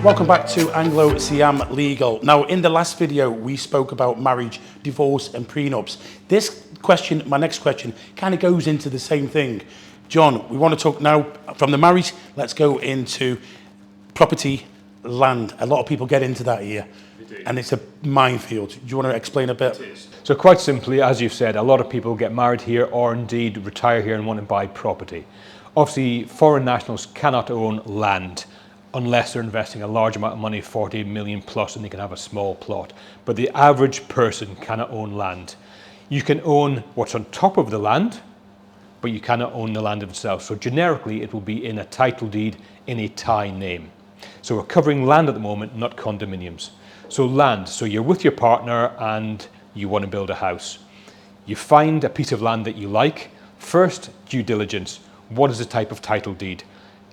Welcome back to Anglo Siam Legal. Now, in the last video, we spoke about marriage, divorce and prenups. This question, my next question, kind of goes into the same thing. John, we want to talk now from the marriage, let's go into property, land. A lot of people get into that here, and it's a minefield. Do you want to explain a bit? It is. So quite simply, as you've said, a lot of people get married here or indeed retire here and want to buy property. Obviously, foreign nationals cannot own land unless they're investing a large amount of money, 40 million plus, and they can have a small plot. But the average person cannot own land. You can own what's on top of the land, but you cannot own the land itself. So generically, it will be in a title deed in a Thai name. So we're covering land at the moment, not condominiums. So land, so you're with your partner and you want to build a house. You find a piece of land that you like. First, due diligence. What is the type of title deed?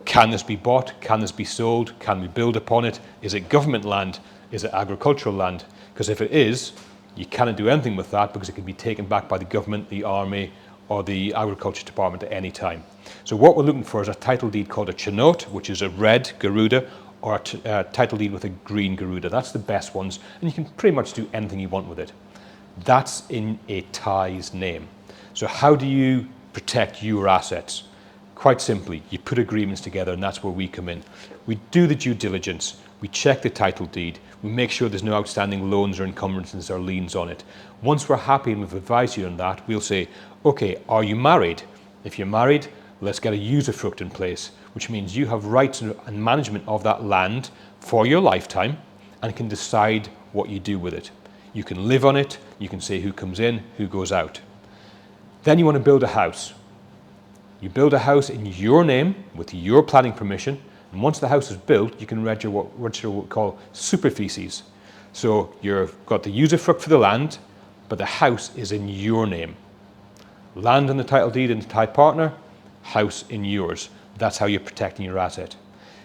Can this be bought? Can this be sold? Can we build upon it? Is it government land? Is it agricultural land? Because if it is, you cannot do anything with that because it can be taken back by the government, the army, or the agriculture department at any time. So what we're looking for is a title deed called a chenote, which is a red Garuda, or a title deed with a green Garuda. That's the best ones, and you can pretty much do anything you want with it. That's in a Thai's name. So how do you protect your assets? Quite simply, you put agreements together, and that's where we come in. We do the due diligence, we check the title deed, we make sure there's no outstanding loans or encumbrances or liens on it. Once we're happy and we've advised you on that, we'll say, okay, are you married? If you're married, let's get a usufruct in place, which means you have rights and management of that land for your lifetime and can decide what you do with it. You can live on it, you can say who comes in, who goes out. Then you want to build a house. You build a house in your name with your planning permission, and once the house is built, you can register what we call superficies. So you've got the usufruct for the land, but the house is in your name. Land in the title deed in the Thai partner, house in yours. That's how you're protecting your asset.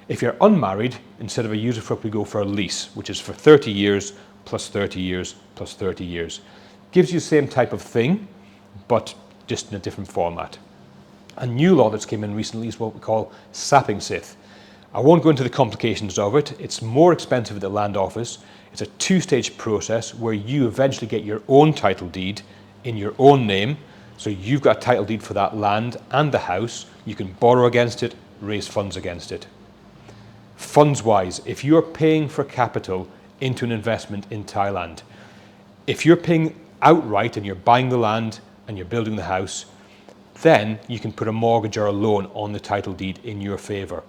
If you're unmarried, instead of a usufruct, we go for a lease, which is for 30 years, plus 30 years, plus 30 years. Gives you the same type of thing, but just in a different format. A new law that's came in recently is what we call sapping sith. I won't go into the complications of it. It's more expensive at the land office. It's a two-stage process where you eventually get your own title deed in your own name. So you've got a title deed for that land and the house. You can borrow against it, raise funds against it. Funds-wise, if you're paying for capital into an investment in Thailand, if you're paying outright and you're buying the land and you're building the house, then you can put a mortgage or a loan on the title deed in your favor.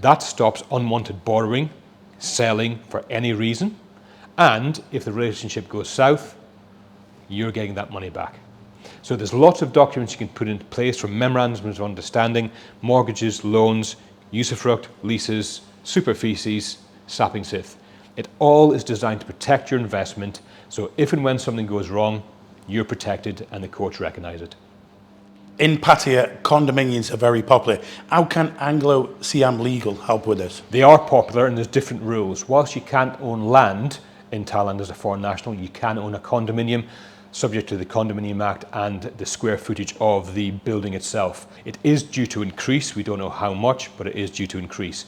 That stops unwanted borrowing, selling for any reason, and if the relationship goes south, you're getting that money back. So there's lots of documents you can put into place, from memorandums of understanding, mortgages, loans, usufruct, leases, superficies, sapping sith. It all is designed to protect your investment, so if and when something goes wrong, you're protected and the courts recognize it. In Pattaya, condominiums are very popular. How can Anglo Siam Legal help with this? They are popular and there's different rules. Whilst you can't own land in Thailand as a foreign national, you can own a condominium subject to the Condominium Act and the square footage of the building itself. It is due to increase. We don't know how much, but it is due to increase.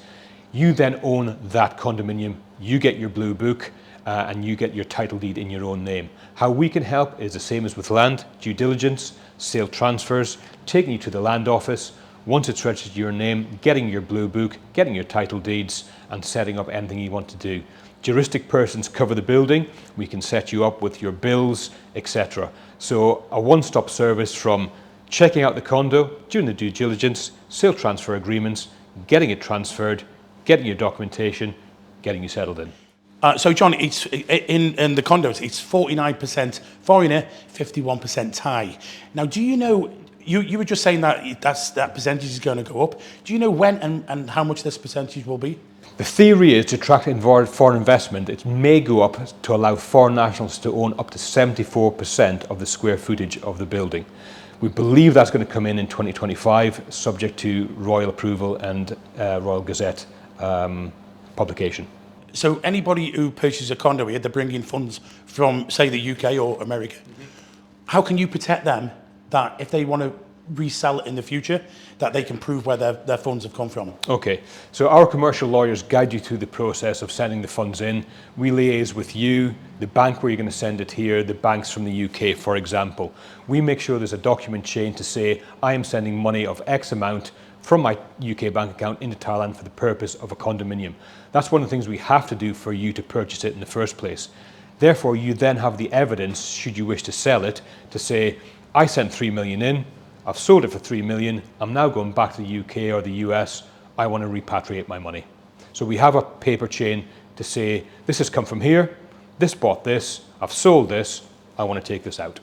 You then own that condominium. You get your blue book and you get your title deed in your own name. How we can help is the same as with land: due diligence, sale transfers, taking you to the land office. Once it's registered to your name, getting your blue book, getting your title deeds, and setting up anything you want to do. Juristic persons cover the building. We can set you up with your bills, etc. So a one-stop service from checking out the condo, doing the due diligence, sale transfer agreements, getting it transferred, getting your documentation, getting you settled in. So John, it's in the condos, it's 49% foreigner, 51% Thai. Now, do you know, you were just saying that that percentage is going to go up. Do you know when and how much this percentage will be? The theory is to attract foreign investment. It may go up to allow foreign nationals to own up to 74% of the square footage of the building. We believe that's going to come in 2025, subject to royal approval and Royal Gazette publication. So anybody who purchases a condo here, they're bringing funds from, say, the UK or America. Mm-hmm. How can you protect them that if they want to resell it in the future, that they can prove where their funds have come from? Okay, so our commercial lawyers guide you through the process of sending the funds in. We liaise with you, the bank where you're going to send it here, the banks from the UK, for example. We make sure there's a document chain to say, I am sending money of X amount from my UK bank account into Thailand for the purpose of a condominium. That's one of the things we have to do for you to purchase it in the first place. Therefore, you then have the evidence, should you wish to sell it, to say, I sent 3 million in, I've sold it for 3 million, I'm now going back to the UK or the US, I want to repatriate my money. So we have a paper chain to say, this has come from here, this bought this, I've sold this, I want to take this out.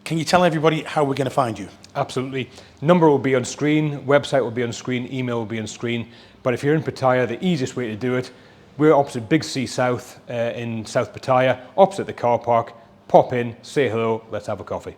Can you tell everybody how we're going to find you? Absolutely. Number will be on screen, website will be on screen, email will be on screen. But if you're in Pattaya, the easiest way to do it, we're opposite Big C South in South Pattaya, opposite the car park. Pop in, say hello, let's have a coffee.